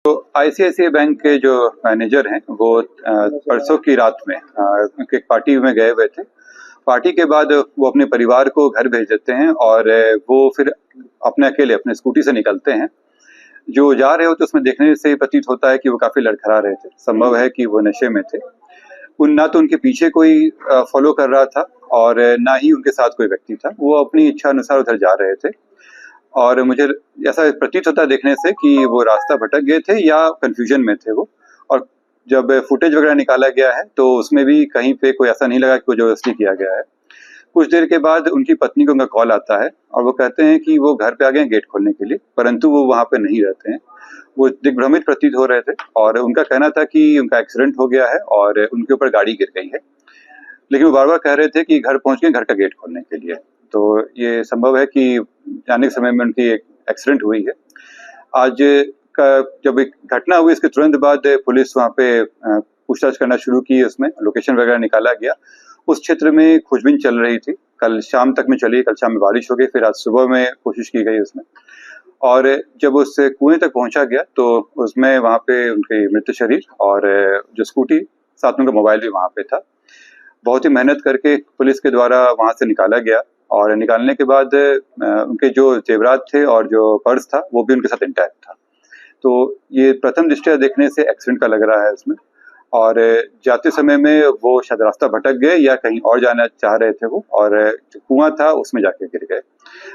तो ICICI bank के जो मैनेजर हैं वो परसों की रात में एक पार्टी में गए हुए थे। पार्टी के बाद वो अपने परिवार को घर भेज देते हैं और वो फिर अपने अकेले अपने स्कूटी से निकलते हैं। जो जा रहे होते उसमें देखने से प्रतीत होता है कि वो काफ़ी लड़खड़ा रहे थे। संभव है कि वो नशे में थे। ना तो उनके पीछे कोई फ़ॉलो कर रहा था और ना ही उनके साथ कोई व्यक्ति था। वो अपनी इच्छा अनुसार उधर जा रहे थे और मुझे ऐसा प्रतीत होता है देखने से कि वो रास्ता भटक गए थे या कन्फ्यूजन में थे वो। और जब फुटेज वगैरह निकाला गया है तो उसमें भी कहीं पे कोई ऐसा नहीं लगा कि कोई ज़बरदस्ती किया गया है। कुछ देर के बाद उनकी पत्नी को उनका कॉल आता है और वो कहते हैं कि वो घर पे आ गए हैं गेट खोलने के लिए, परंतु वो वहाँ पे नहीं रहते हैं। वो दिग्भ्रमित प्रतीत हो रहे थे और उनका कहना था कि उनका एक्सीडेंट हो गया है और उनके ऊपर गाड़ी गिर गई है। लेकिन वो बार-बार कह रहे थे कि घर पहुँच गए घर का गेट खोलने के लिए। तो ये संभव है कि जाने के समय में उनकी एक एक्सीडेंट हुई है। आज का जब एक घटना हुई इसके तुरंत बाद पुलिस वहाँ पे पूछताछ करना शुरू की, उसमें लोकेशन वगैरह निकाला गया। उस क्षेत्र में खोजबीन चल रही थी। कल शाम तक में चली, कल शाम में बारिश हो गई, फिर आज सुबह में कोशिश की गई उसमें। और जब उस कुएँ तक पहुँचा गया तो उसमें वहाँ पे उनके मृत शरीर और जो स्कूटी साथ में उनका मोबाइल भी वहाँ पे था। बहुत ही मेहनत करके पुलिस के द्वारा वहाँ से निकाला गया और निकालने के बाद उनके जो ज़ेवरात थे और जो पर्स था वो भी उनके साथ इंटैक्ट था। तो ये प्रथम दृष्टया देखने से एक्सीडेंट का लग रहा है उसमें। और जाते समय में वो शायद रास्ता भटक गए या कहीं और जाना चाह रहे थे वो और जो कुआँ था उसमें जाके गिर गए।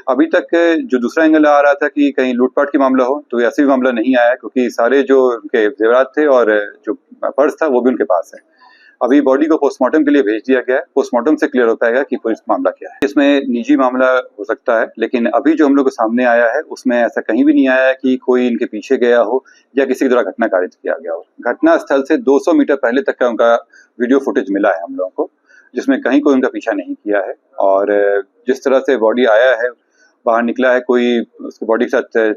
अभी तक जो दूसरा एंगल आ रहा था कि कहीं लूट-पाट की मामला हो, तो ऐसा भी मामला नहीं आया क्योंकि सारे जो उनके ज़ेवरात थे और जो पर्स था वो भी उनके पास है। अभी बॉडी को पोस्टमार्टम के लिए भेज दिया गया है। पोस्टमार्टम से क्लियर हो पाएगा कि पुलिस मामला क्या है। इसमें निजी मामला हो सकता है, लेकिन अभी जो हम लोग को सामने आया है उसमें ऐसा कहीं भी नहीं आया है कि कोई इनके पीछे गया हो या किसी के द्वारा घटना कारित किया गया हो। घटना स्थल से 200 मीटर पहले तक का उनका वीडियो फुटेज मिला है हम लोगों को, जिसमें कहीं कोई उनका पीछा नहीं किया है। और जिस तरह से बॉडी आया है, बाहर निकला है, कोई उसकी बॉडी के साथ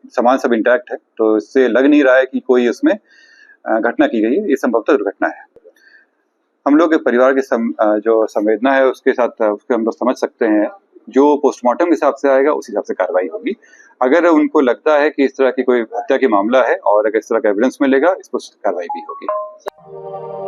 सामान सब इंटैक्ट है, तो इससे लग नहीं रहा है कि कोई उसमें घटना की गई है। ये संभवतः दुर्घटना है। हम लोग के परिवार की जो संवेदना है उसके साथ उसको हम लोग समझ सकते हैं। जो पोस्टमार्टम के हिसाब से आएगा उस हिसाब से कार्रवाई होगी। अगर उनको लगता है कि इस तरह की कोई हत्या की मामला है और अगर इस तरह का एविडेंस मिलेगा, इस पर कार्रवाई भी होगी।